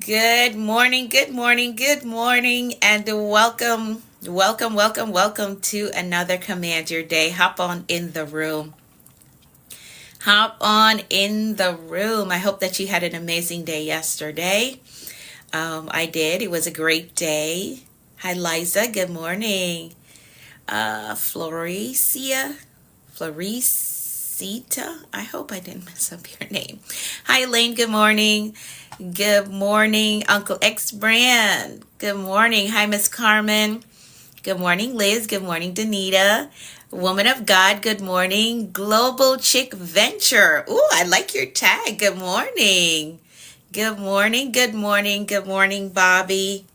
Good morning, good morning, good morning, and welcome to another Command Your Day. Hop on in the room. Hop on in the room. I hope that you had an amazing day yesterday. I did. It was a great day. Hi, Liza. Good morning. Florisita. I hope I didn't mess up your name. Hi, Elaine. Good morning. Good morning, Uncle X Brand. Good morning. Hi, Miss Carmen. Good morning, Liz. Good morning, Danita. Woman of God, good morning. Global Chick Venture. Ooh, I like your tag. Good morning. Good morning, good morning, good morning, Bobby.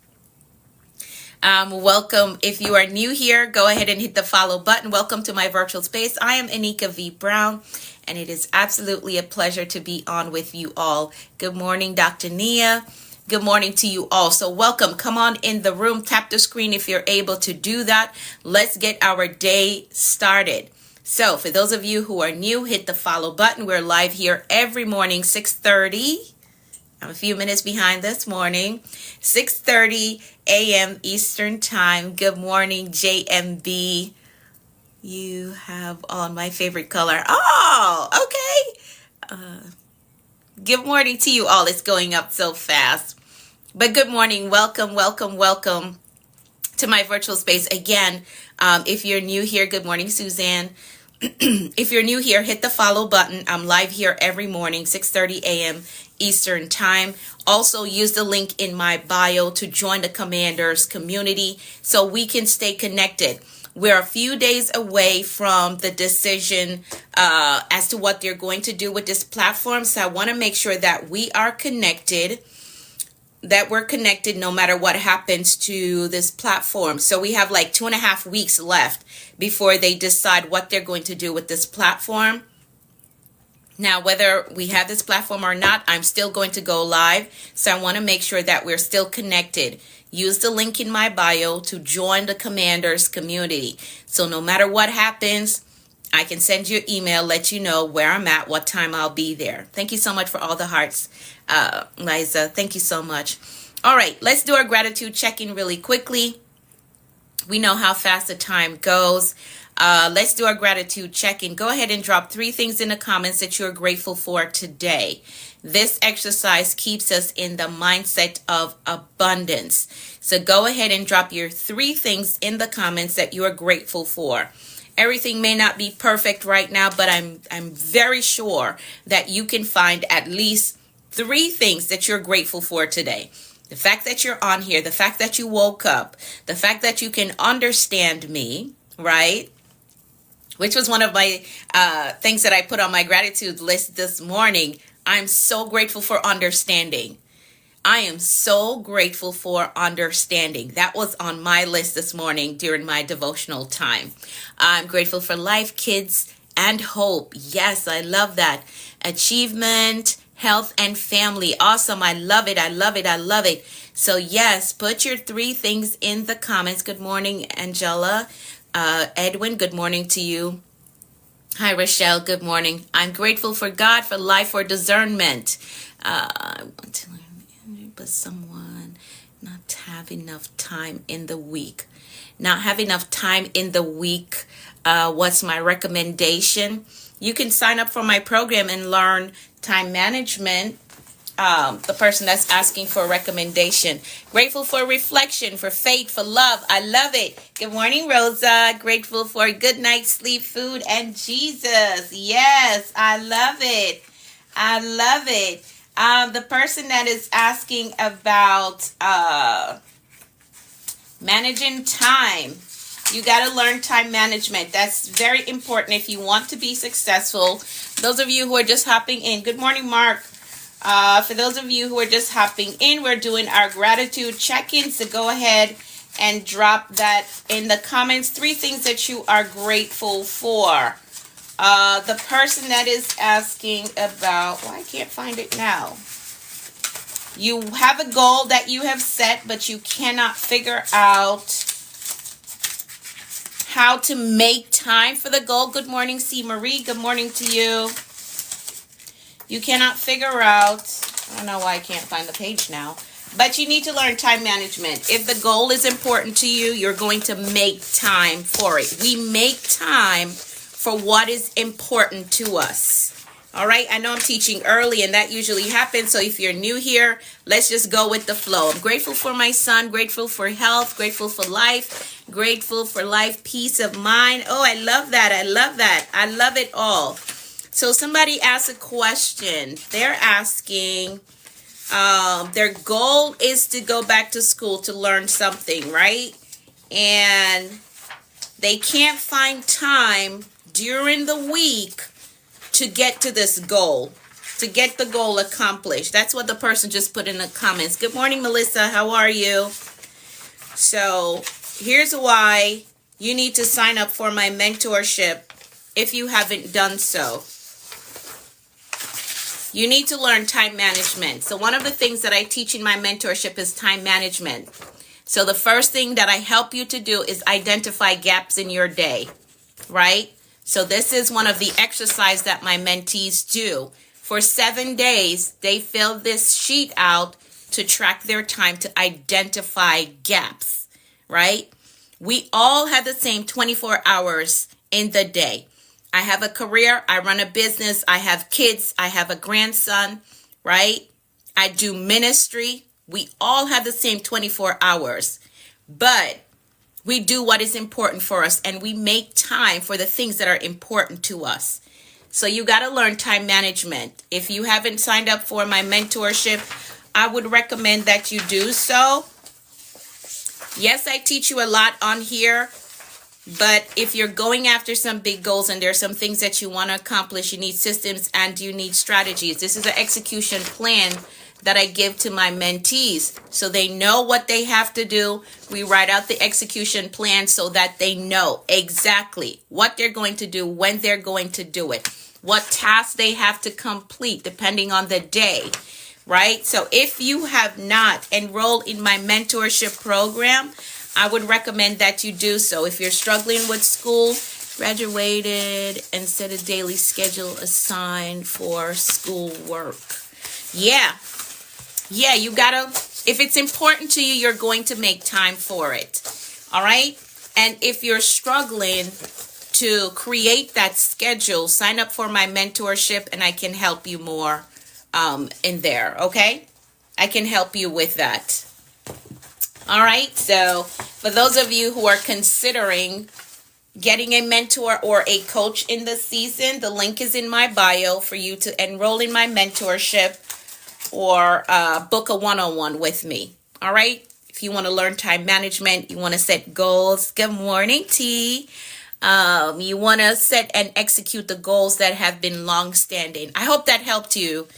Welcome. If you are new here, go ahead and hit the follow button. Welcome to my virtual space. I am Anika V. Brown, and it is absolutely a pleasure to be on with you all. Good morning, Dr. Nia. Good morning to you all. So welcome. Come on in the room. Tap the screen if you're able to do that. Let's get our day started. So for those of you who are new, hit the follow button. We're live here every morning, 6:30. I'm a few minutes behind this morning. 6:30 a.m. Eastern Time. Good morning, JMB. You have on my favorite color. Oh, okay. Good morning to you all. It's going up so fast. But good morning. Welcome to my virtual space. Again, if you're new here, good morning, Suzanne. If you're new here, hit the follow button. I'm live here every morning, 6:30 a.m. Eastern Time. Also, use the link in my bio to join the Commanders community so we can stay connected. We're a few days away from the decision as to what they're going to do with this platform. So I want to make sure that we are connected, that we're connected no matter what happens to this platform. So we have like 2.5 weeks left before they decide what they're going to do with this platform. Now, whether we have this platform or not, I'm still going to go live. So I want to make sure that we're still connected. Use the link in my bio to join the Commanders community. So no matter what happens, I can send you an email, let you know where I'm at, what time I'll be there. Thank you so much for all the hearts, Liza. Thank you so much. All right, let's do our gratitude check-in really quickly. We know how fast the time goes. Let's do our gratitude check-in. Go ahead and drop 3 things in the comments that you're grateful for today. This exercise keeps us in the mindset of abundance. So go ahead and drop your 3 things in the comments that you are grateful for. Everything may not be perfect right now, but I'm very sure that you can find at least 3 things that you're grateful for today. The fact that you're on here, the fact that you woke up, the fact that you can understand me, right? Which was one of my things that I put on my gratitude list this morning. I'm so grateful for understanding. I am so grateful for understanding. That was on my list this morning during my devotional time. I'm grateful for life, kids, and hope. Yes, I love that. Achievement, health, and family. Awesome. I love it. I love it. I love it. So yes, put your 3 things in the comments. Good morning, Angela. Edwin, good morning to you. Hi, Rochelle. Good morning. I'm grateful for God, for life, for discernment. I want to learn, but someone not have enough time in the week. Not have enough time in the week. What's my recommendation? You can sign up for my program and learn time management. The person that's asking for a recommendation. Grateful for reflection, for faith, for love. I love it. Good morning, Rosa. Grateful for good night's sleep, food, and Jesus. Yes, I love it. I love it. The person that is asking about managing time. You got to learn time management. That's very important if you want to be successful. Those of you who are just hopping in. Good morning, Mark. For those of you who are just hopping in, we're doing our gratitude check-in. So go ahead and drop that in the comments. 3 things that you are grateful for. The person that is asking about, I can't find it now. You have a goal that you have set, but you cannot figure out how to make time for the goal. Good morning, C. Marie. Good morning to you. You cannot figure out, I don't know why I can't find the page now. But you need to learn time management. If the goal is important to you, you're going to make time for it. We make time for what is important to us. All right, I know I'm teaching early and that usually happens. So if you're new here, let's just go with the flow. I'm grateful for my son, grateful for health, grateful for life, peace of mind. Oh, I love that. I love that. I love it all. So somebody asked a question. They're asking, their goal is to go back to school to learn something, right? And they can't find time during the week to get to this goal, to get the goal accomplished. That's what the person just put in the comments. Good morning, Melissa. How are you? So here's why you need to sign up for my mentorship if you haven't done so. You need to learn time management. So one of the things that I teach in my mentorship is time management. So the first thing that I help you to do is identify gaps in your day, right? So this is one of the exercises that my mentees do. For 7 days, they fill this sheet out to track their time to identify gaps, right? We all have the same 24 hours in the day. I have a career, I run a business, I have kids, I have a grandson, right? I do ministry. We all have the same 24 hours, but we do what is important for us and we make time for the things that are important to us. So you got to learn time management. If you haven't signed up for my mentorship, I would recommend that you do so. Yes, I teach you a lot on here, but if you're going after some big goals and there's some things that you want to accomplish, you need systems and you need strategies. This is an execution plan that I give to my mentees so they know what they have to do. We write out the execution plan so that they know exactly what they're going to do, when they're going to do it, what tasks they have to complete depending on the day, right? So if you have not enrolled in my mentorship program, I would recommend that you do so. If you're struggling with school, graduated, and set a daily schedule assigned for school work. Yeah, you gotta, if it's important to you, you're going to make time for it. All right. And if you're struggling to create that schedule, sign up for my mentorship and I can help you more in there. Okay. I can help you with that. All right. So for those of you who are considering getting a mentor or a coach in the season, the link is in my bio for you to enroll in my mentorship or book a one-on-one with me. All right. If you want to learn time management, you want to set goals. Good morning, T. You want to set and execute the goals that have been long-standing. I hope that helped you.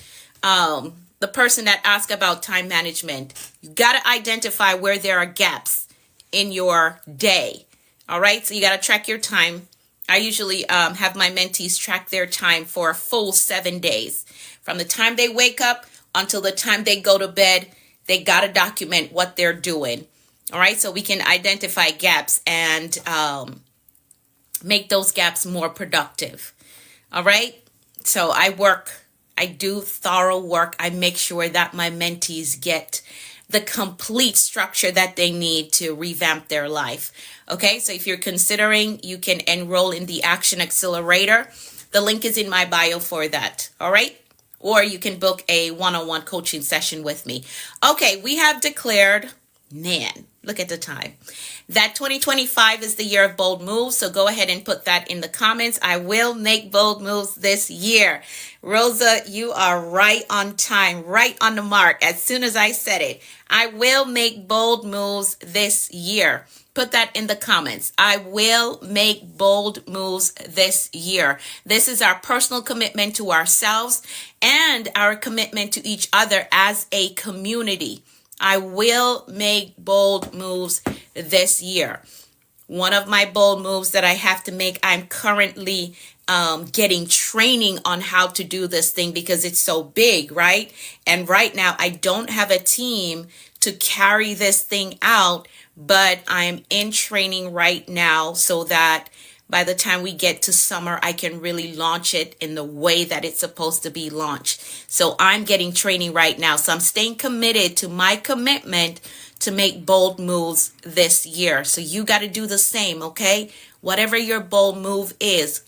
The person that asked about time management, you got to identify where there are gaps in your day. All right. So you got to track your time. I usually have my mentees track their time for a full 7 days. From the time they wake up until the time they go to bed, they got to document what they're doing. All right. So we can identify gaps and make those gaps more productive. All right. So I do thorough work. I make sure that my mentees get the complete structure that they need to revamp their life. Okay. So if you're considering, you can enroll in the Action Accelerator. The link is in my bio for that. All right. Or you can book a one-on-one coaching session with me. Okay, we have declared, man, look at the time, that 2025 is the year of bold moves. So go ahead and put that in the comments. I will make bold moves this year. Rosa, you are right on time, right on the mark. As soon as I said it, I will make bold moves this year. Put that in the comments. I will make bold moves this year. This is our personal commitment to ourselves and our commitment to each other as a community. I will make bold moves this year. One of my bold moves that I have to make, I'm currently getting training on how to do this thing because it's so big, right? And right now I don't have a team to carry this thing out, but I'm in training right now so that by the time we get to summer, I can really launch it in the way that it's supposed to be launched. So I'm getting training right now. So I'm staying committed to my commitment to make bold moves this year. So you got to do the same, okay? Whatever your bold move is.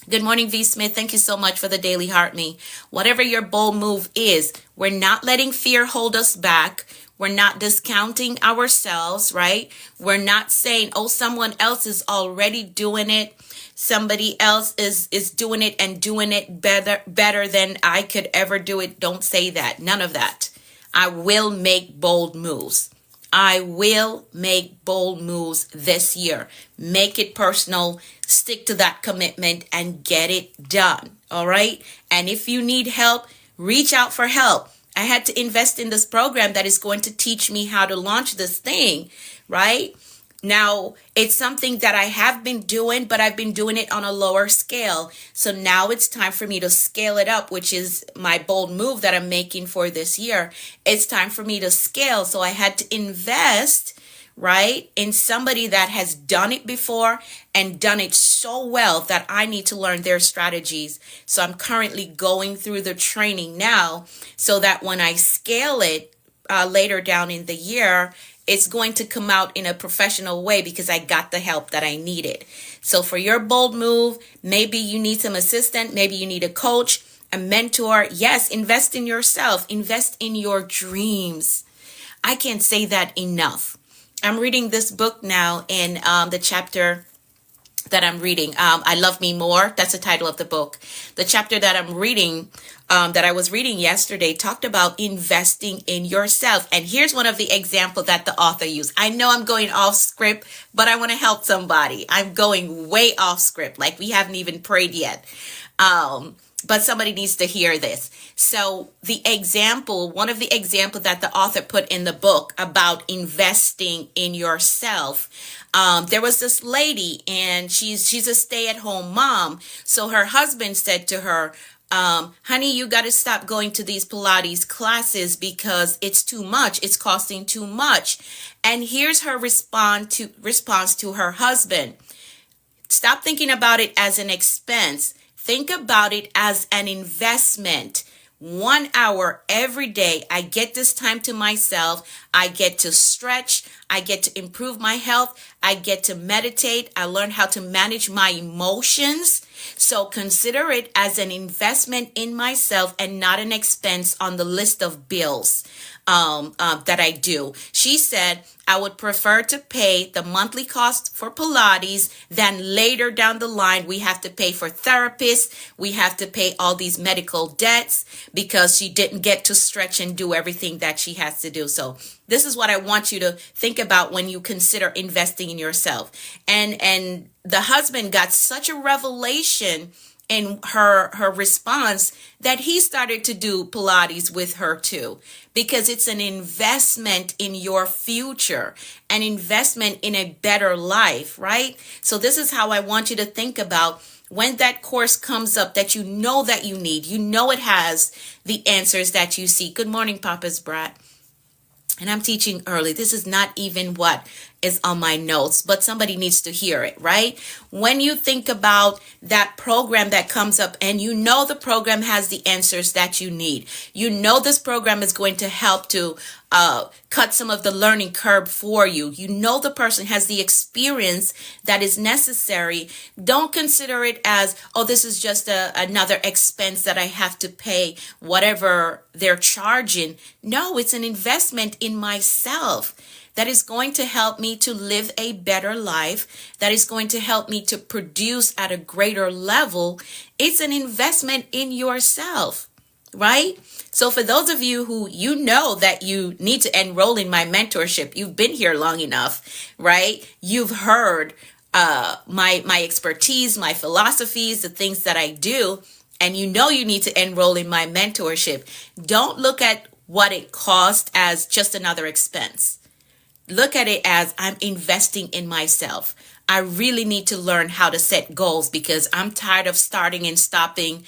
Good morning, V. Smith. Thank you so much for the daily heart me. Whatever your bold move is, we're not letting fear hold us back. We're not discounting ourselves, right? We're not saying, oh, someone else is already doing it. Somebody else is doing it and doing it better than I could ever do it. Don't say that. None of that. I will make bold moves. I will make bold moves this year. Make it personal. Stick to that commitment and get it done. All right. And if you need help, reach out for help. I had to invest in this program that is going to teach me how to launch this thing, right? Now, it's something that I have been doing, but I've been doing it on a lower scale. So now it's time for me to scale it up, which is my bold move that I'm making for this year. It's time for me to scale. So I had to invest, right, in somebody that has done it before and done it so well that I need to learn their strategies. So I'm currently going through the training now so that when I scale it later down in the year, it's going to come out in a professional way because I got the help that I needed. So for your bold move, maybe you need some assistant, maybe you need a coach, a mentor. Yes, invest in yourself, invest in your dreams. I can't say that enough. I'm reading this book now in the chapter that I'm reading. I Love Me More. That's the title of the book. The chapter that I'm reading, that I was reading yesterday, talked about investing in yourself. And here's one of the examples that the author used. I know I'm going off script, but I want to help somebody. I'm going way off script, like we haven't even prayed yet. But somebody needs to hear this. So one of the examples that the author put in the book about investing in yourself, there was this lady and she's a stay-at-home mom. So her husband said to her, honey, you got to stop going to these Pilates classes because it's too much. It's costing too much. And here's her response to her husband. Stop thinking about it as an expense. Think about it as an investment. 1 hour every day, I get this time to myself. I get to stretch. I get to improve my health. I get to meditate. I learn how to manage my emotions. So consider it as an investment in myself and not an expense on the list of bills that I do. She said, I would prefer to pay the monthly cost for Pilates than later down the line we have to pay for therapists. We have to pay all these medical debts because she didn't get to stretch and do everything that she has to do. So this is what I want you to think about when you consider investing in yourself. And the husband got such a revelation in her response that he started to do Pilates with her too, because it's an investment in your future, an investment in a better life, right? So this is how I want you to think about when that course comes up that you know that you need. You know it has the answers that you seek. Good morning, Papa's Brat. And I'm teaching early. This is not even what is on my notes, but somebody needs to hear it, right? When you think about that program that comes up and you know the program has the answers that you need, you know this program is going to help to cut some of the learning curve for you. You know the person has the experience that is necessary. Don't consider it as, oh, this is just another expense that I have to pay, whatever they're charging. No, it's an investment in myself that is going to help me to live a better life, that is going to help me to produce at a greater level. It's an investment in yourself, right? So for those of you who you know that you need to enroll in my mentorship, you've been here long enough, right? You've heard my expertise, my philosophies, the things that I do, and you know you need to enroll in my mentorship. Don't look at what it costs as just another expense. Look at it as I'm investing in myself. I really need to learn how to set goals because I'm tired of starting and stopping.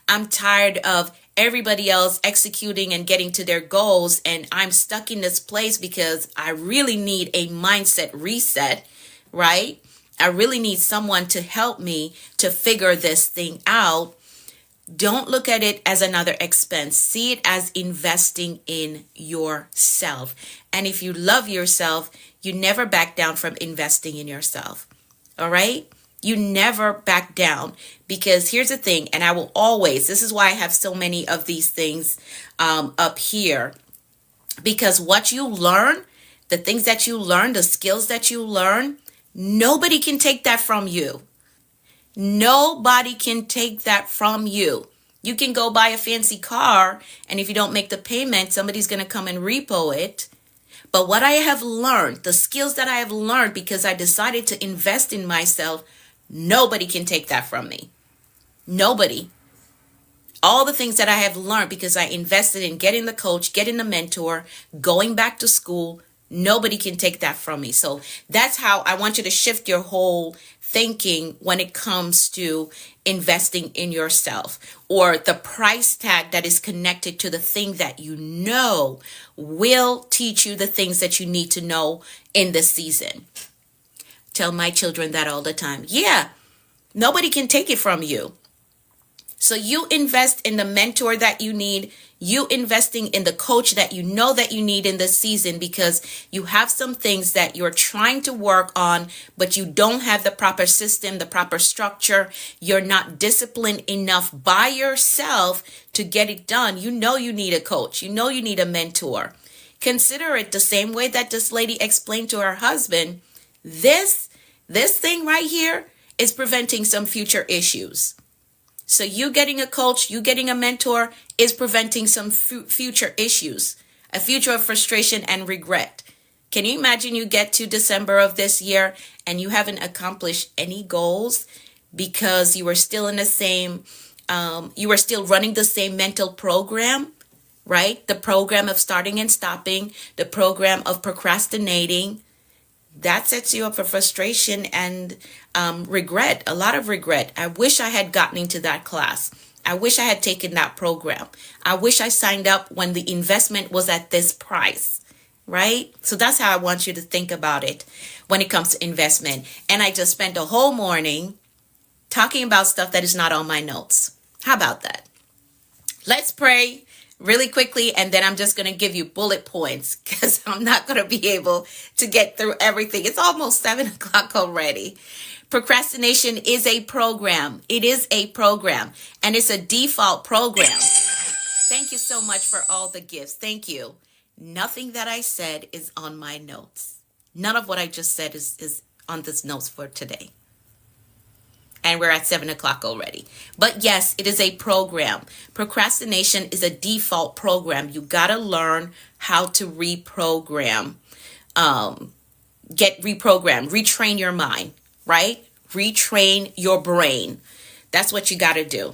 I'm tired of everybody else executing and getting to their goals, and I'm stuck in this place because I really need a mindset reset, right? I really need someone to help me to figure this thing out. Don't look at it as another expense. See it as investing in yourself. And if you love yourself, you never back down from investing in yourself. All right? You never back down, because here's the thing, and I will always, this is why I have so many of these things up here, because what you learn, the things that you learn, the skills that you learn, nobody can take that from you. Nobody can take that from you. You can go buy a fancy car, and if you don't make the payment, somebody's going to come and repo it. But what I have learned, the skills that I have learned because I decided to invest in myself, nobody can take that from me. Nobody. All the things that I have learned because I invested in getting the coach, getting the mentor, going back to school, nobody can take that from me. So that's how I want you to shift your whole thinking when it comes to investing in yourself, or the price tag that is connected to the thing that you know will teach you the things that you need to know in this season. Tell my children that all the time. Yeah, nobody can take it from you. So you invest in the mentor that you need. You investing in the coach that you know that you need in this season, because you have some things that you're trying to work on, but you don't have the proper system, the proper structure. You're not disciplined enough by yourself to get it done. You know you need a coach. You know you need a mentor. Consider it the same way that this lady explained to her husband. This thing right here is preventing some future issues. So you getting a coach, you getting a mentor is preventing some future issues, a future of frustration and regret. Can you imagine you get to December of this year and you haven't accomplished any goals because you were still in the same, you were still running the same mental program, right? The program of starting and stopping, the program of procrastinating. That sets you up for frustration and regret, a lot of regret. I wish I had gotten into that class. I wish I had taken that program. I wish I signed up when the investment was at this price, right? So that's how I want you to think about it when it comes to investment. And I just spent a whole morning talking about stuff that is not on my notes. How about that? Let's pray really quickly, and then I'm just going to give you bullet points because I'm not going to be able to get through everything. It's almost 7 o'clock already. Procrastination is a program. It is a program, and it's a default program. Thank you so much for all the gifts. Thank you. Nothing that I said is on my notes. None of what I just said is on this notes for today. And we're at 7 o'clock already. But yes, it is a program. Procrastination is a default program. You got to learn how to reprogram, retrain your mind, right? Retrain your brain. That's what you got to do.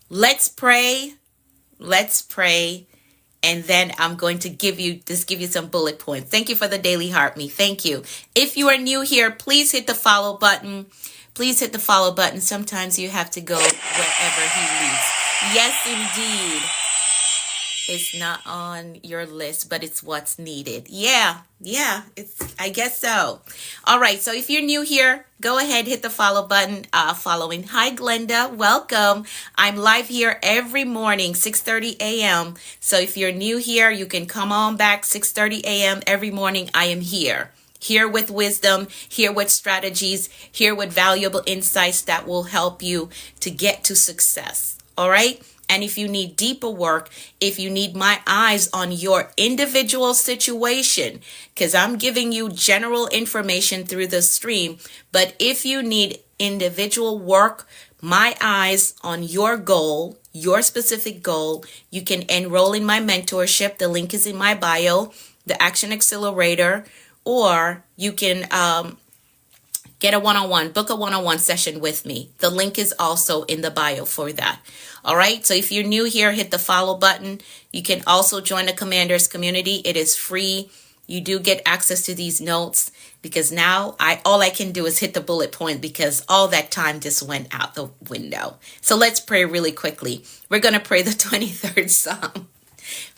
Let's pray. Let's pray. And then I'm going to give you some bullet points. Thank you for the Daily Heart Me. Thank you. If you are new here, please hit the follow button. Please hit the follow button. Sometimes you have to go wherever he leads. Yes, indeed. It's not on your list, but it's what's needed. Yeah, I guess so. All right, so if you're new here, go ahead, hit the follow button. Following. Hi, Glenda. Welcome. I'm live here every morning, 6:30 a.m. So if you're new here, you can come on back, 6:30 a.m. every morning. I am here. Here with wisdom, here with strategies, here with valuable insights that will help you to get to success. All right? And if you need deeper work, if you need my eyes on your individual situation, because I'm giving you general information through the stream, but if you need individual work, my eyes on your goal, your specific goal, you can enroll in my mentorship. The link is in my bio, the Action Accelerator. Or you can get a one-on-one, book a one-on-one session with me. The link is also in the bio for that. All right. So if you're new here, hit the follow button. You can also join the Commanders community. It is free. You do get access to these notes because now all I can do is hit the bullet point because all that time just went out the window. So let's pray really quickly. We're going to pray the 23rd Psalm.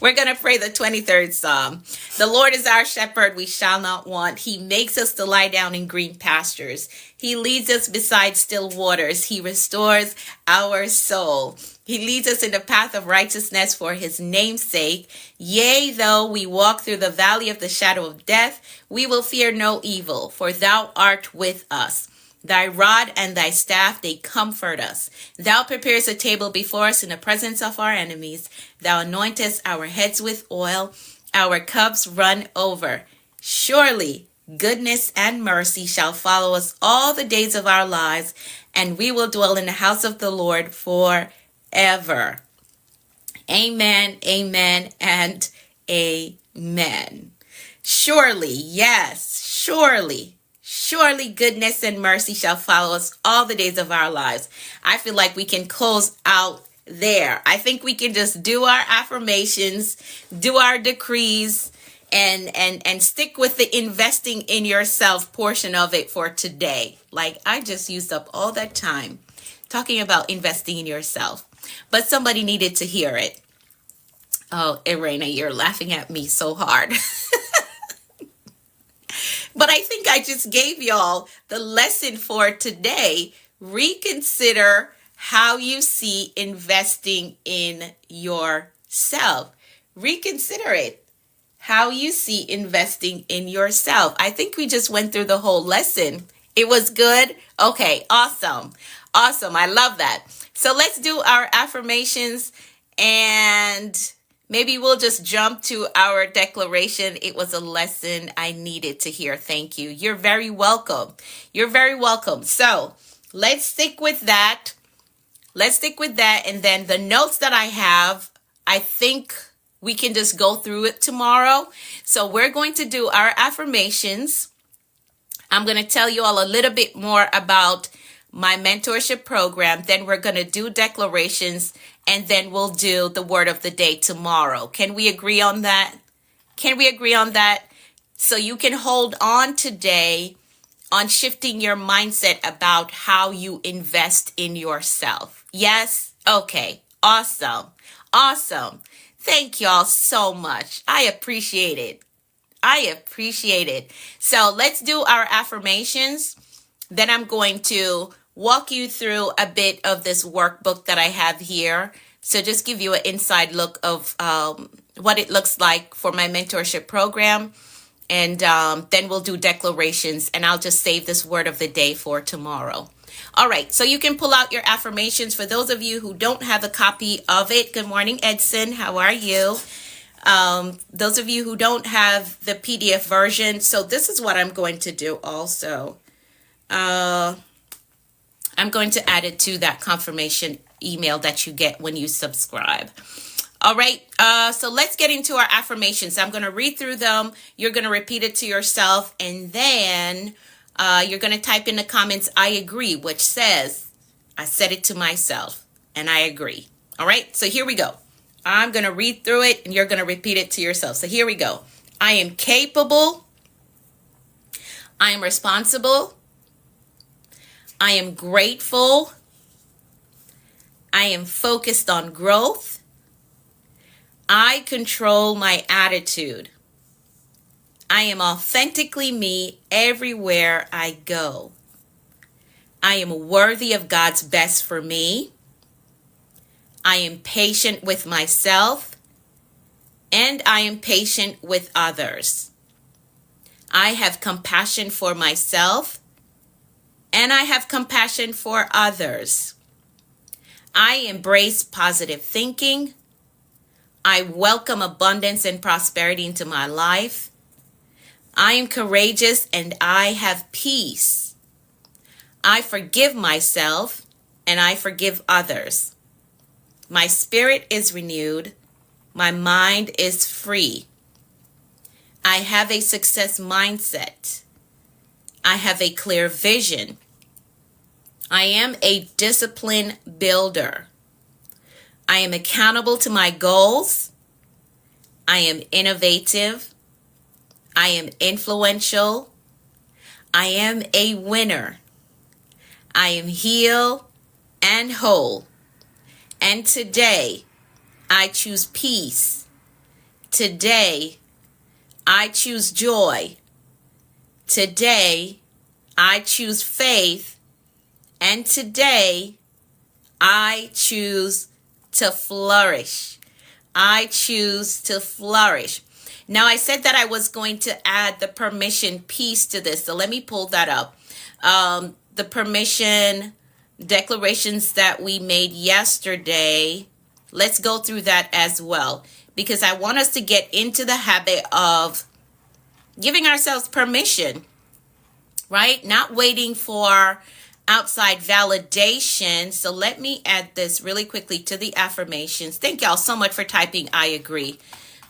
We're going to pray the 23rd Psalm. The Lord is our shepherd, we shall not want. He makes us to lie down in green pastures. He leads us beside still waters. He restores our soul. He leads us in the path of righteousness for his name's sake. Yea, though we walk through the valley of the shadow of death, we will fear no evil, for thou art with us. Thy rod and thy staff, they comfort us. Thou preparest a table before us in the presence of our enemies. Thou anointest our heads with oil. Our cups run over. Surely goodness and mercy shall follow us all the days of our lives, and we will dwell in the house of the Lord forever. Amen, amen, and amen. Surely, yes, surely. Surely goodness and mercy shall follow us all the days of our lives. I feel like we can close out there. I think we can just do our affirmations, do our decrees, and stick with the investing in yourself portion of it for today. Like, I just used up all that time talking about investing in yourself, but somebody needed to hear it. Oh, Irena, you're laughing at me so hard. But I think I just gave y'all the lesson for today. Reconsider how you see investing in yourself. Reconsider it. How you see investing in yourself. I think we just went through the whole lesson. It was good. Okay, awesome. Awesome. I love that. So let's do our affirmations, and maybe we'll just jump to our declaration. It was a lesson I needed to hear. Thank you. You're very welcome. You're very welcome. So let's stick with that. Let's stick with that. And then the notes that I have, I think we can just go through it tomorrow. So we're going to do our affirmations. I'm going to tell you all a little bit more about my mentorship program. Then we're going to do declarations, and then we'll do the word of the day tomorrow. Can we agree on that? Can we agree on that? So you can hold on today on shifting your mindset about how you invest in yourself. Yes? Okay. Awesome. Awesome. Thank y'all so much. I appreciate it. I appreciate it. So let's do our affirmations. Then I'm going to walk you through a bit of this workbook that I have here. So just give you an inside look of what it looks like for my mentorship program. And then we'll do declarations, and I'll just save this word of the day for tomorrow. All right, so you can pull out your affirmations. For those of you who don't have a copy of it, good morning, Edson. How are you? Those of you who don't have the PDF version, so this is what I'm going to do also. I'm going to add it to that confirmation email that you get when you subscribe. All right, so let's get into our affirmations. I'm going to read through them. You're going to repeat it to yourself, and then you're going to type in the comments, I agree, which says, I said it to myself, and I agree. All right, so here we go. I'm going to read through it, and you're going to repeat it to yourself. So here we go. I am capable. I am responsible. I am grateful. I am focused on growth. I control my attitude. I am authentically me everywhere I go. I am worthy of God's best for me. I am patient with myself, and I am patient with others. I have compassion for myself, and I have compassion for others. I embrace positive thinking. I welcome abundance and prosperity into my life. I am courageous and I have peace. I forgive myself and I forgive others. My spirit is renewed. My mind is free. I have a success mindset. I have a clear vision. I am a discipline builder. I am accountable to my goals. I am innovative. I am influential. I am a winner. I am healed and whole. And today, I choose peace Today, I choose joy. Today, I choose faith. And today, I choose to flourish. I choose to flourish. Now, I said that I was going to add the permission piece to this. So let me pull that up. The permission declarations that we made yesterday, let's go through that as well, because I want us to get into the habit of giving ourselves permission, right? Not waiting for outside validation. So let me add this really quickly to the affirmations. Thank y'all so much for typing I agree.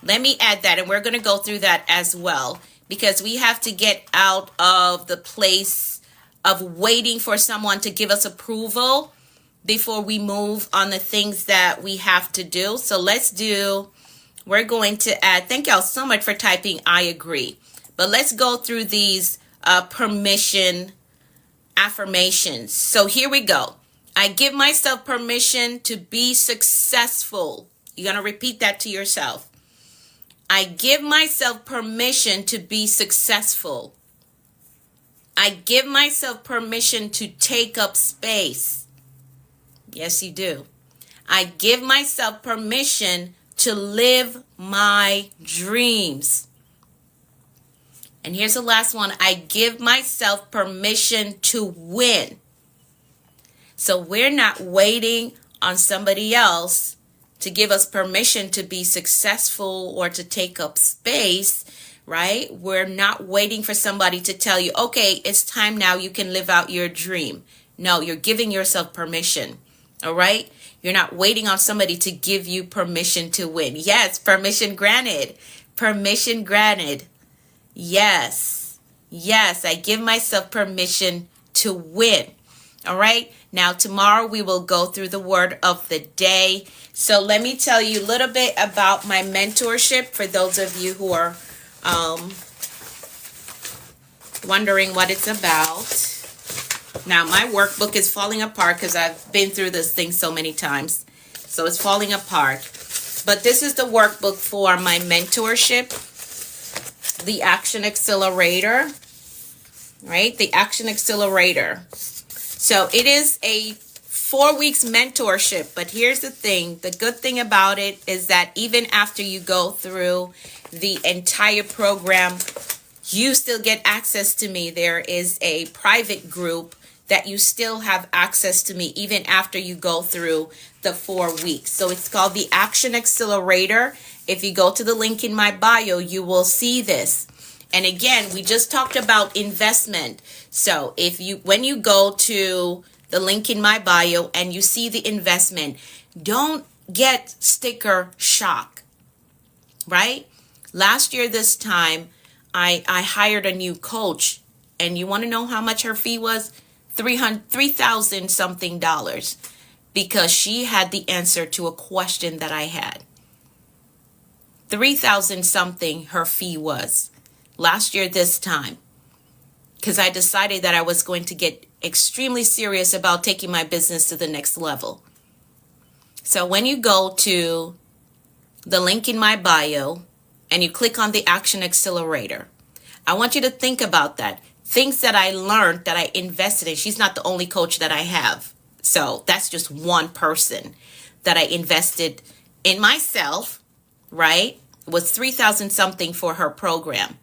Let me add that, and we're going to go through that as well, because we have to get out of the place of waiting for someone to give us approval before we move on the things that we have to do. So we're going to add, thank y'all so much for typing I agree. But let's go through these permission affirmations. So here we go. I give myself permission to be successful. You're going to repeat that to yourself. I give myself permission to be successful. I give myself permission to take up space. Yes, you do. I give myself permission to live my dreams. And here's the last one. I give myself permission to win. So we're not waiting on somebody else to give us permission to be successful or to take up space, right? We're not waiting for somebody to tell you, okay, it's time now, you can live out your dream. No, you're giving yourself permission, all right? You're not waiting on somebody to give you permission to win. Yes, permission granted. Permission granted. Yes, I give myself permission to win. All right. Now, tomorrow we will go through the word of the day. So let me tell you a little bit about my mentorship for those of you who are wondering what it's about. Now, my workbook is falling apart because I've been through this thing so many times. So it's falling apart. But this is the workbook for my mentorship, the Action Accelerator, right? The Action Accelerator. So it is a 4 weeks mentorship, but here's the thing. The good thing about it is that even after you go through the entire program, you still get access to me. There is a private group that you still have access to me even after you go through the 4 weeks. So it's called the Action Accelerator. If you go to the link in my bio, you will see this. And again, we just talked about investment. So when you go to the link in my bio and you see the investment, don't get sticker shock, right? Last year this time, I hired a new coach, and you want to know how much her fee was? $3,000 something, because she had the answer to a question that I had. 3,000 something her fee was last year this time, because I decided that I was going to get extremely serious about taking my business to the next level. So when you go to the link in my bio and you click on the Action Accelerator, I want you to think about that. Things that I learned, that I invested in. She's not the only coach that I have. So that's just one person that I invested in myself, right? It was 3,000 something for her program.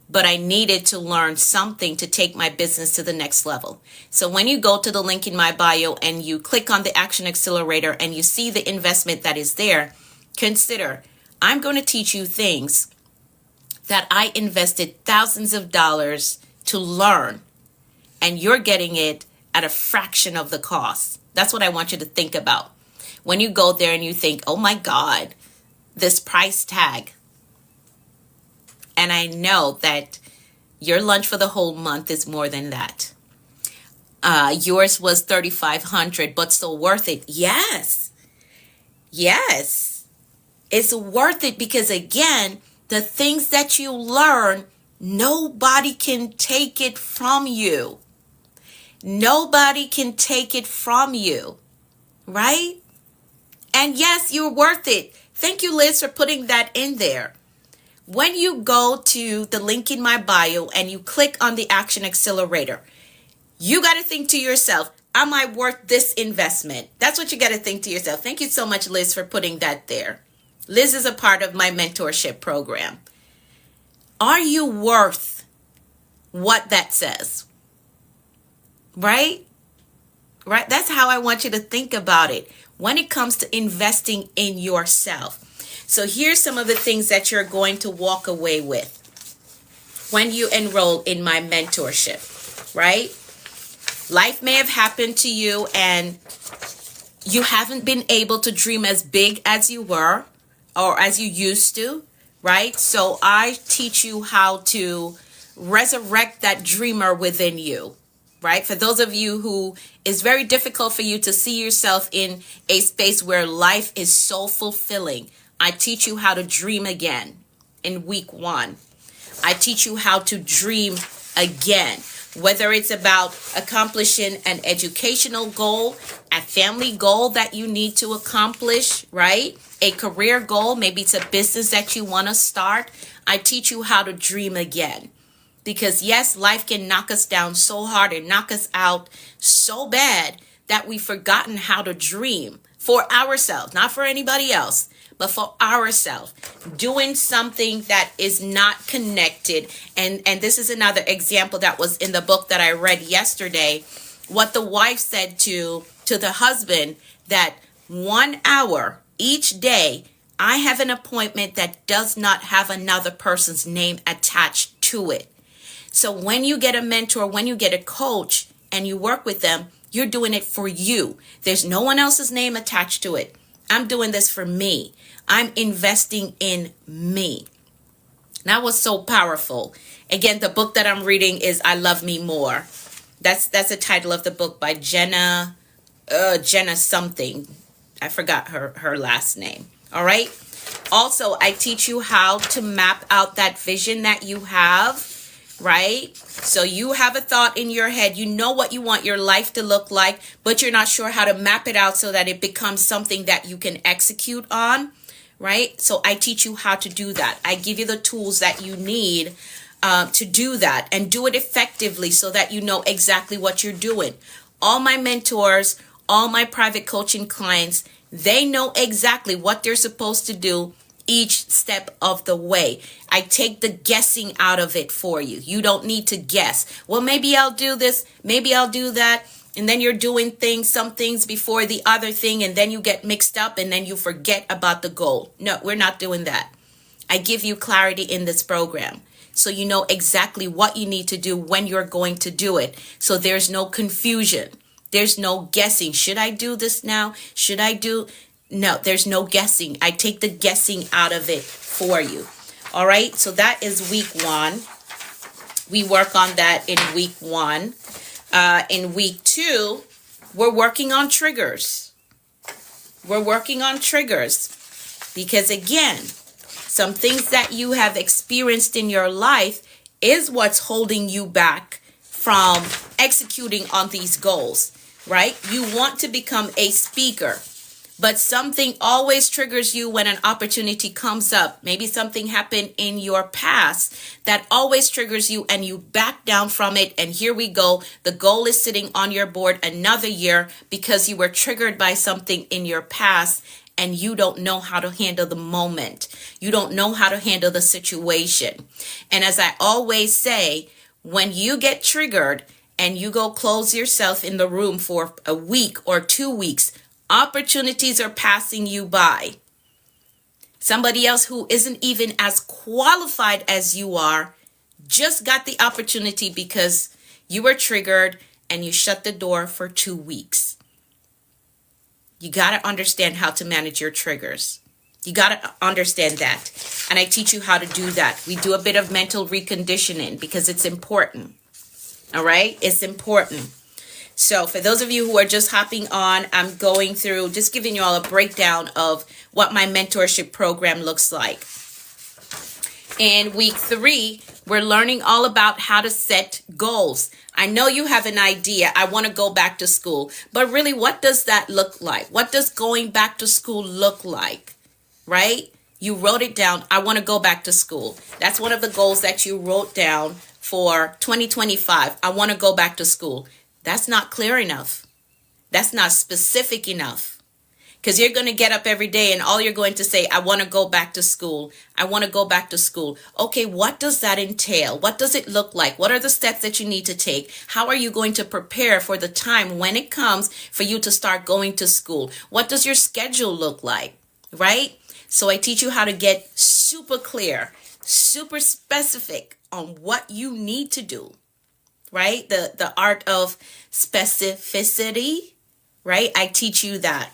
But I needed to learn something to take my business to the next level. So when you go to the link in my bio and you click on the Action Accelerator and you see the investment that is there, consider, I'm going to teach you things that I invested thousands of dollars to learn, and you're getting it at a fraction of the cost. That's what I want you to think about. When you go there and you think, oh my God, this price tag. And I know that your lunch for the whole month is more than that. Yours was $3,500, but still worth it. Yes. It's worth it because, again, the things that you learn, nobody can take it from you. Nobody can take it from you, right? And yes, you're worth it. Thank you, Liz, for putting that in there. When you go to the link in my bio and you click on the Action Accelerator, you got to think to yourself, am I worth this investment? That's what you got to think to yourself. Thank you so much, Liz, for putting that there. Liz is a part of my mentorship program. Are you worth what that says? Right? Right? That's how I want you to think about it when it comes to investing in yourself. So here's some of the things that you're going to walk away with when you enroll in my mentorship, right? Life may have happened to you and you haven't been able to dream as big as you were or as you used to, right? So I teach you how to resurrect that dreamer within you, right? For those of you who it's very difficult for you to see yourself in a space where life is so fulfilling, I teach you how to dream again in week 1. I teach you how to dream again, whether it's about accomplishing an educational goal, a family goal that you need to accomplish, right? A career goal, maybe it's a business that you want to start. I teach you how to dream again. Because yes, life can knock us down so hard and knock us out so bad that we've forgotten how to dream for ourselves, not for anybody else, but for ourselves, doing something that is not connected. And this is another example that was in the book that I read yesterday, what the wife said to the husband, that 1 hour each day, I have an appointment that does not have another person's name attached to it. So when you get a mentor, when you get a coach and you work with them, you're doing it for you. There's no one else's name attached to it. I'm doing this for me. I'm investing in me. That was so powerful. Again, the book that I'm reading is I Love Me More. That's the title of the book by Jenna something. I forgot her last name. All right. Also, I teach you how to map out that vision that you have. Right? So you have a thought in your head. You know what you want your life to look like, but you're not sure how to map it out so that it becomes something that you can execute on. Right? So I teach you how to do that. I give you the tools that you need to do that and do it effectively so that you know exactly what you're doing. All my mentors, all my private coaching clients, they know exactly what they're supposed to do each step of the way. I take the guessing out of it for you. You don't need to guess. Well, maybe I'll do this, maybe I'll do that. And then you're doing some things before the other thing, and then you get mixed up and then you forget about the goal. No, we're not doing that. I give you clarity in this program so you know exactly what you need to do when you're going to do it. So there's no confusion. There's no guessing. Should I do this now? Should I do? No, there's no guessing. I take the guessing out of it for you. All right. So that is week 1. We work on that in week 1. In week 2, we're working on triggers. We're working on triggers because, again, some things that you have experienced in your life is what's holding you back from executing on these goals, right? You want to become a speaker, but something always triggers you when an opportunity comes up. Maybe something happened in your past that always triggers you and you back down from it. And here we go. The goal is sitting on your board another year because you were triggered by something in your past and you don't know how to handle the moment. You don't know how to handle the situation. And as I always say, when you get triggered and you go close yourself in the room for a week or 2 weeks, opportunities are passing you by. Somebody else who isn't even as qualified as you are just got the opportunity because you were triggered and you shut the door for 2 weeks. You got to understand how to manage your triggers. You got to understand that. And I teach you how to do that. We do a bit of mental reconditioning because it's important. All right? It's important. So for those of you who are just hopping on, I'm going through, just giving you all a breakdown of what my mentorship program looks like. In week 3, we're learning all about how to set goals. I know you have an idea. I want to go back to school. But really, what does that look like? What does going back to school look like? Right? You wrote it down. I want to go back to school. That's one of the goals that you wrote down for 2025. I want to go back to school. That's not clear enough. That's not specific enough. Because you're going to get up every day and all you're going to say, I want to go back to school. I want to go back to school. Okay, what does that entail? What does it look like? What are the steps that you need to take? How are you going to prepare for the time when it comes for you to start going to school? What does your schedule look like? Right? So I teach you how to get super clear, super specific on what you need to do. Right? The art of specificity. Right? I teach you that.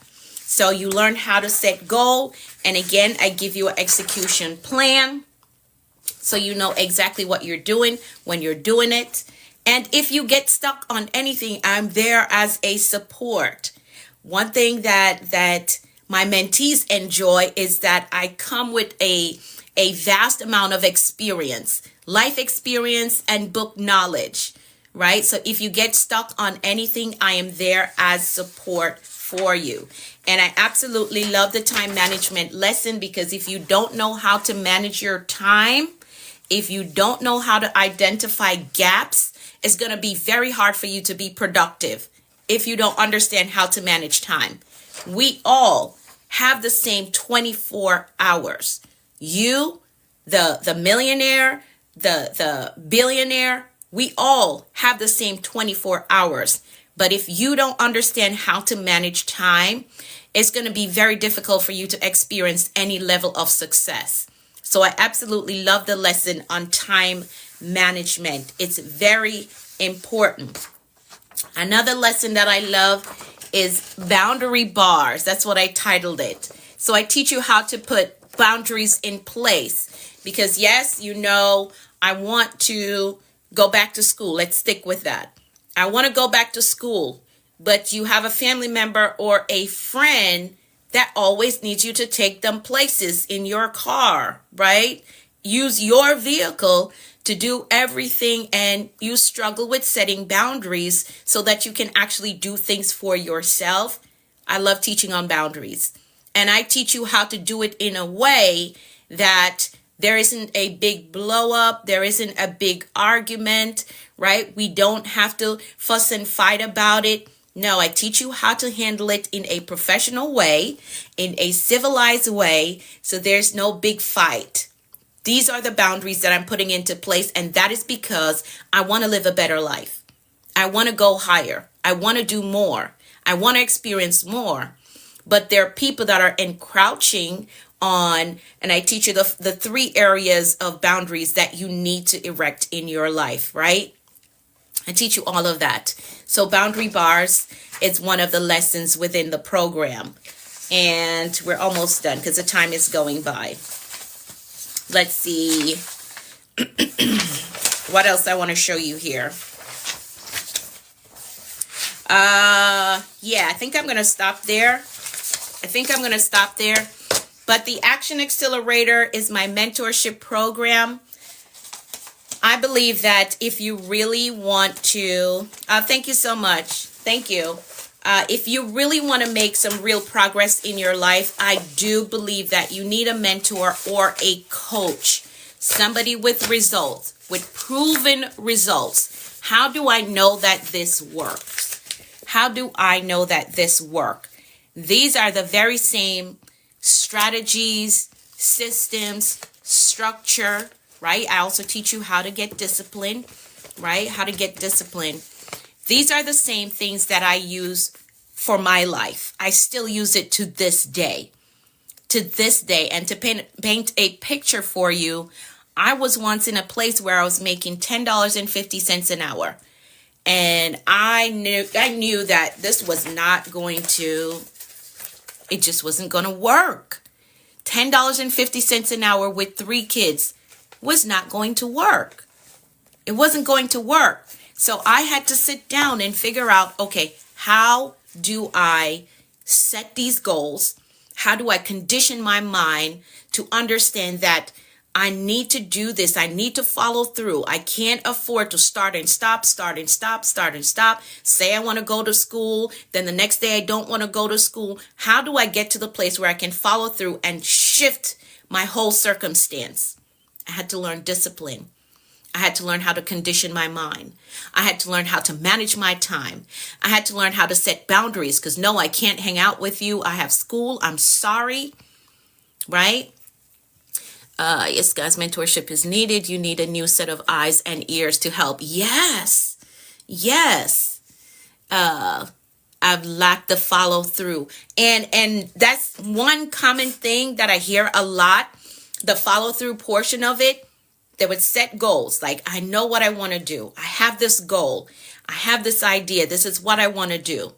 So you learn how to set goal. And again, I give you an execution plan. So you know exactly what you're doing when you're doing it. And if you get stuck on anything, I'm there as a support. One thing that my mentees enjoy is that I come with a vast amount of experience, life experience and book knowledge, right? So if you get stuck on anything, I am there as support for you. And I absolutely love the time management lesson, because if you don't know how to manage your time, if you don't know how to identify gaps, it's going to be very hard for you to be productive if you don't understand how to manage time. We all have the same 24 hours. You, the millionaire, the billionaire, we all have the same 24 hours. But if you don't understand how to manage time, it's going to be very difficult for you to experience any level of success. So I absolutely love the lesson on time management. It's very important. Another lesson that I love is boundary bars. That's what I titled it. So I teach you how to put boundaries in place, because yes, you know, I want to go back to school. Let's stick with that. I want to go back to school, but you have a family member or a friend that always needs you to take them places in your car, right? Use your vehicle to do everything, and you struggle with setting boundaries so that you can actually do things for yourself. I love teaching on boundaries, and I teach you how to do it in a way that there isn't a big blow up. There isn't a big argument, right? We don't have to fuss and fight about it. No, I teach you how to handle it in a professional way, in a civilized way, so there's no big fight. These are the boundaries that I'm putting into place, and that is because I want to live a better life. I want to go higher. I want to do more. I want to experience more. But there are people that are encroaching on, and I teach you the 3 areas of boundaries that you need to erect in your life, right? I teach you all of that. So boundary bars is one of the lessons within the program. And we're almost done because the time is going by. Let's see what else I want to show you here. Yeah, I think I'm going to stop there. But the Action Accelerator is my mentorship program. I believe that if you really want to, thank you so much. Thank you. If you really want to make some real progress in your life, I do believe that you need a mentor or a coach, somebody with results, with proven results. How do I know that this works? How do I know that this works? These are the very same strategies, systems, structure, right? I also teach you how to get discipline, right? How to get discipline. These are the same things that I use for my life. I still use it to this day. And to paint a picture for you, I was once in a place where I was making $10.50 an hour. And I knew that this was not going to, it just wasn't going to work. $10.50 an hour with 3 kids was not going to work. It wasn't going to work. So I had to sit down and figure out, okay, how do I set these goals? How do I condition my mind to understand that I need to do this. I need to follow through. I can't afford to start and stop, start and stop, start and stop. Say I want to go to school, then the next day I don't want to go to school. How do I get to the place where I can follow through and shift my whole circumstance? I had to learn discipline. I had to learn how to condition my mind. I had to learn how to manage my time. I had to learn how to set boundaries because no, I can't hang out with you. I have school. I'm sorry. Right? Yes, guys, mentorship is needed. You need a new set of eyes and ears to help. Yes. Yes. I've lacked the follow through. And that's one common thing that I hear a lot. The follow through portion of it. They would set goals. Like, I know what I want to do. I have this goal. I have this idea. This is what I want to do.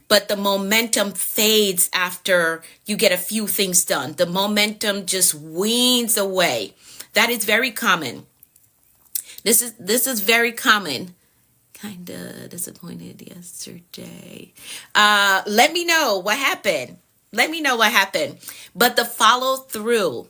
But the momentum fades after you get a few things done. The momentum just weans away. That is very common. This is very common. Kind of disappointed yesterday. Let me know what happened. Let me know what happened. But the follow through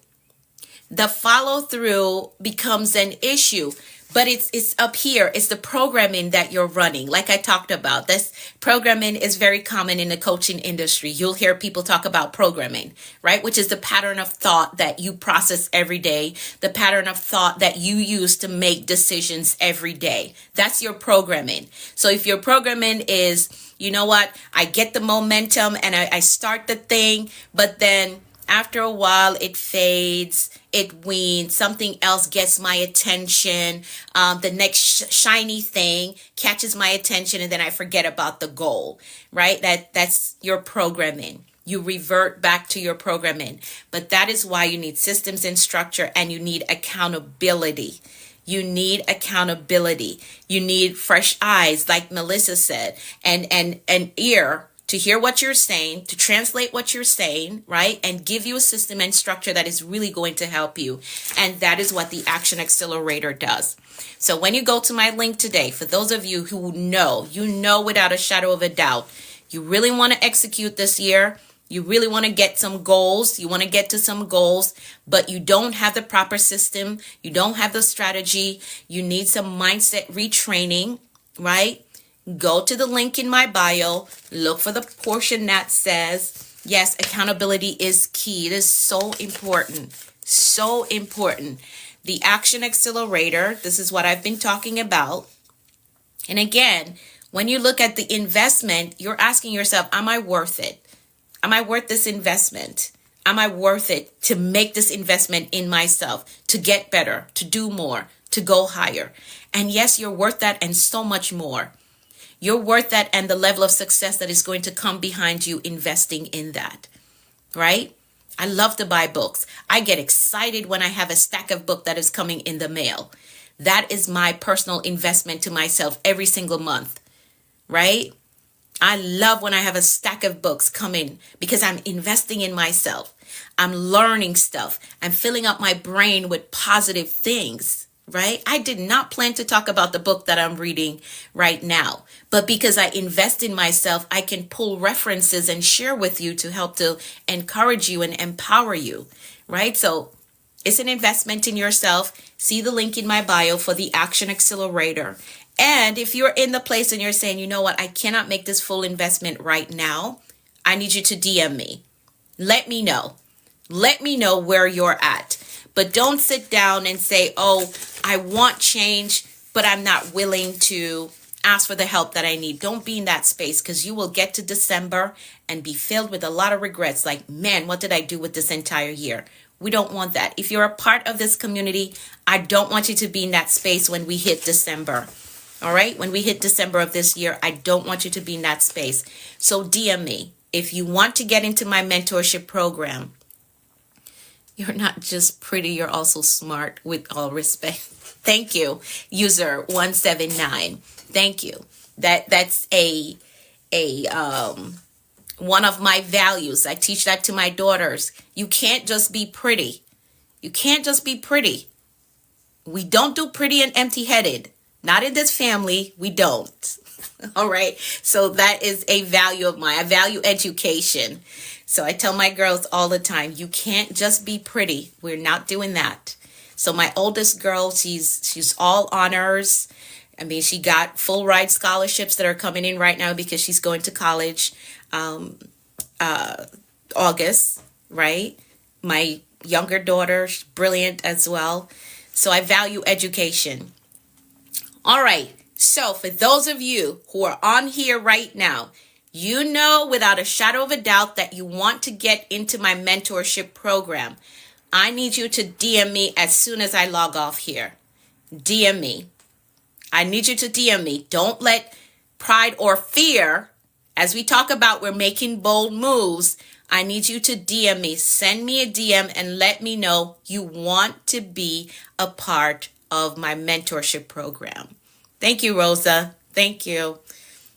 becomes an issue. But it's up here. It's the programming that you're running. Like I talked about, this programming is very common in the coaching industry. You'll hear people talk about programming, right? Which is the pattern of thought that you process every day, the pattern of thought that you use to make decisions every day. That's your programming. So if your programming is, you know what, I get the momentum and I start the thing, but then after a while, it fades, it weans, something else gets my attention. The next shiny thing catches my attention, and then I forget about the goal, right? That's your programming. You revert back to your programming. But that is why you need systems and structure, and you need accountability. You need accountability. You need fresh eyes, like Melissa said, and an ear to hear what you're saying, to translate what you're saying, right? And give you a system and structure that is really going to help you. And that is what the Action Accelerator does. So when you go to my link today, for those of you who know, you know without a shadow of a doubt, you really want to execute this year. You really want to get some goals. You want to get to some goals, but you don't have the proper system. You don't have the strategy. You need some mindset retraining, right? Go to the link in my bio, look for the portion that says, yes, accountability is key. It is so important, so important. The Action Accelerator, this is what I've been talking about. And again, when you look at the investment, you're asking yourself, am I worth it? Am I worth this investment? Am I worth it to make this investment in myself, to get better, to do more, to go higher? And yes, you're worth that and so much more. You're worth that and the level of success that is going to come behind you investing in that, right? I love to buy books. I get excited when I have a stack of books that is coming in the mail. That is my personal investment to myself every single month, right? I love when I have a stack of books coming because I'm investing in myself. I'm learning stuff. I'm filling up my brain with positive things, right? I did not plan to talk about the book that I'm reading right now, but because I invest in myself, I can pull references and share with you to help to encourage you and empower you, right? So it's an investment in yourself. See the link in my bio for the Action Accelerator. And if you're in the place and you're saying, you know what, I cannot make this full investment right now, I need you to DM me. Let me know. Let me know where you're at. But don't sit down and say, oh, I want change, but I'm not willing to ask for the help that I need. Don't be in that space, because you will get to December and be filled with a lot of regrets. Like, man, what did I do with this entire year? We don't want that. If you're a part of this community, I don't want you to be in that space when we hit December. All right? When we hit December of this year, I don't want you to be in that space. So DM me. If you want to get into my mentorship program, you're not just pretty, you're also smart, with all respect. Thank you, user 179. Thank you. That's a one of my values. I teach that to my daughters. You can't just be pretty. You can't just be pretty. We don't do pretty and empty-headed. Not in this family. We don't. All right. So that is a value of mine. I value education. So I tell my girls all the time, you can't just be pretty. We're not doing that. So my oldest girl, she's all honors. I mean, she got full ride scholarships that are coming in right now because she's going to college August, right? My younger daughter, she's brilliant as well. So I value education. All right. So for those of you who are on here right now, you know without a shadow of a doubt that you want to get into my mentorship program. I need you to DM me as soon as I log off here. DM me. I need you to DM me. Don't let pride or fear, as we talk about, we're making bold moves. I need you to DM me. Send me a DM and let me know you want to be a part of my mentorship program. Thank you, Rosa. Thank you.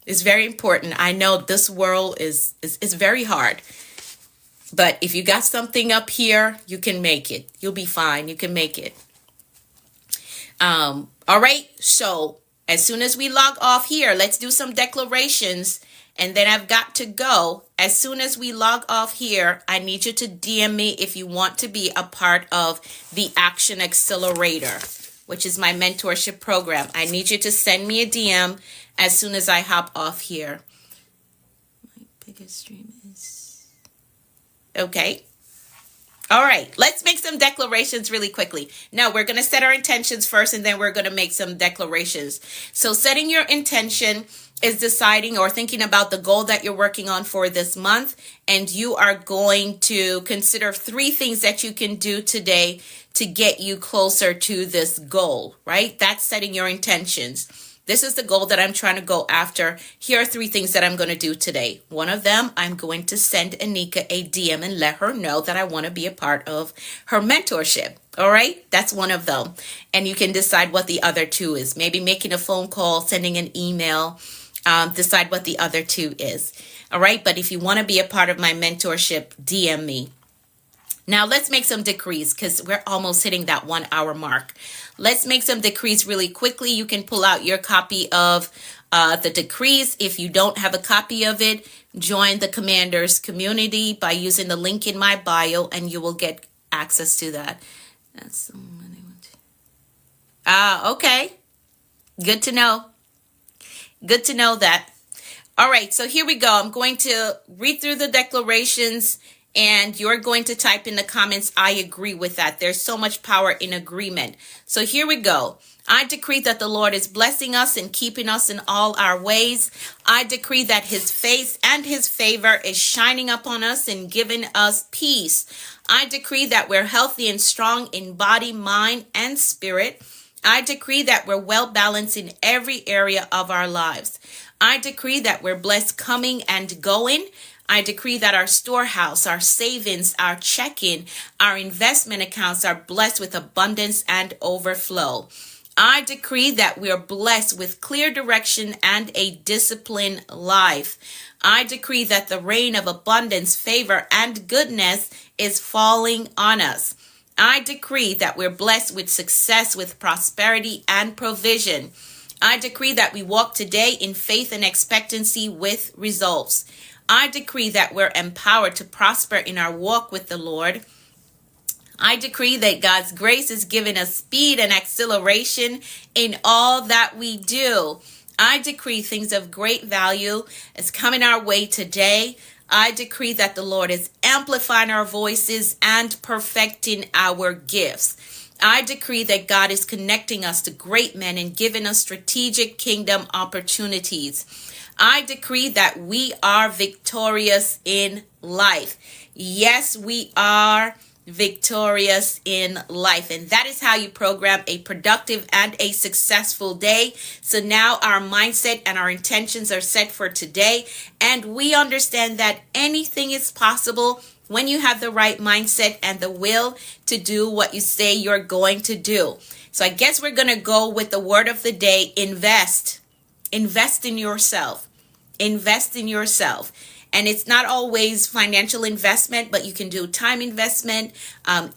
It's very important. I know this world is very hard. But if you got something up here, you can make it. You'll be fine. You can make it. All right. So as soon as we log off here, let's do some declarations. And then I've got to go. As soon as we log off here, I need you to DM me if you want to be a part of the Action Accelerator, which is my mentorship program. I need you to send me a DM as soon as I hop off here. My biggest dream is... Okay. All right. Let's make some declarations really quickly. Now, we're going to set our intentions first, and then we're going to make some declarations. So setting your intention is deciding or thinking about the goal that you're working on for this month. And you are going to consider 3 things that you can do today to get you closer to this goal, right? That's setting your intentions. This is the goal that I'm trying to go after. Here are 3 things that I'm going to do today. One of them, I'm going to send Anika a DM and let her know that I want to be a part of her mentorship. All right, that's one of them. And you can decide what the other 2 is. Maybe making a phone call, sending an email, decide what the other 2 is. All right, but if you want to be a part of my mentorship, DM me. Now let's make some decrees because we're almost hitting that 1 hour mark. Let's make some decrees really quickly. You can pull out your copy of the decrees. If you don't have a copy of it, join the Commanders community by using the link in my bio and you will get access to that. That's okay. Good to know. Good to know that. All right, so here we go. I'm going to read through the declarations and you're going to type in the comments, I agree with that. There's so much power in agreement. So here we go. I decree that the Lord is blessing us and keeping us in all our ways. I decree that his face and his favor is shining upon us and giving us peace. I decree that we're healthy and strong in body, mind, and spirit. I decree that we're well balanced in every area of our lives. I decree that we're blessed coming and going. I decree that our storehouse, our savings, our checking, our investment accounts are blessed with abundance and overflow. I decree that we are blessed with clear direction and a disciplined life. I decree that the rain of abundance, favor, and goodness is falling on us. I decree that we're blessed with success, with prosperity and provision. I decree that we walk today in faith and expectancy with results. I decree that we're empowered to prosper in our walk with the Lord. I decree that God's grace is giving us speed and acceleration in all that we do. I decree things of great value is coming our way today. I decree that the Lord is amplifying our voices and perfecting our gifts. I decree that God is connecting us to great men and giving us strategic kingdom opportunities. I decree that we are victorious in life. Yes, we are victorious in life. And that is how you program a productive and a successful day. So now our mindset and our intentions are set for today. And we understand that anything is possible when you have the right mindset and the will to do what you say you're going to do. So I guess we're going to go with the word of the day, invest. Invest in yourself. Invest in yourself. And it's not always financial investment, but you can do time investment,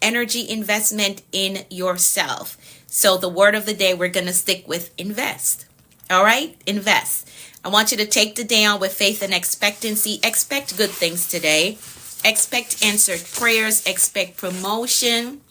energy investment in yourself. So the word of the day, we're going to stick with invest. All right? Invest. I want you to take the day on with faith and expectancy. Expect good things today. Expect answered prayers. Expect promotion.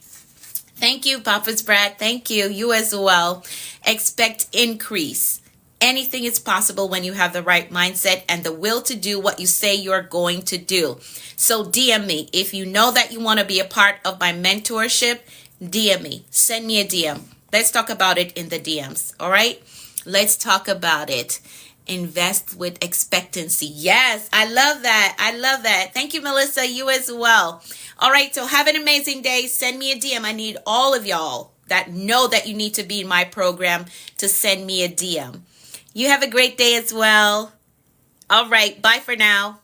Thank you, Papa's Brad. Thank you. You as well. Expect increase. Anything is possible when you have the right mindset and the will to do what you say you're going to do. So DM me. If you know that you want to be a part of my mentorship, DM me. Send me a DM. Let's talk about it in the DMs. All right? Let's talk about it. Invest with expectancy. Yes, I love that. I love that. Thank you, Melissa. You as well. All right, so have an amazing day. Send me a DM. I need all of y'all that know that you need to be in my program to send me a DM. You have a great day as well. All right, bye for now.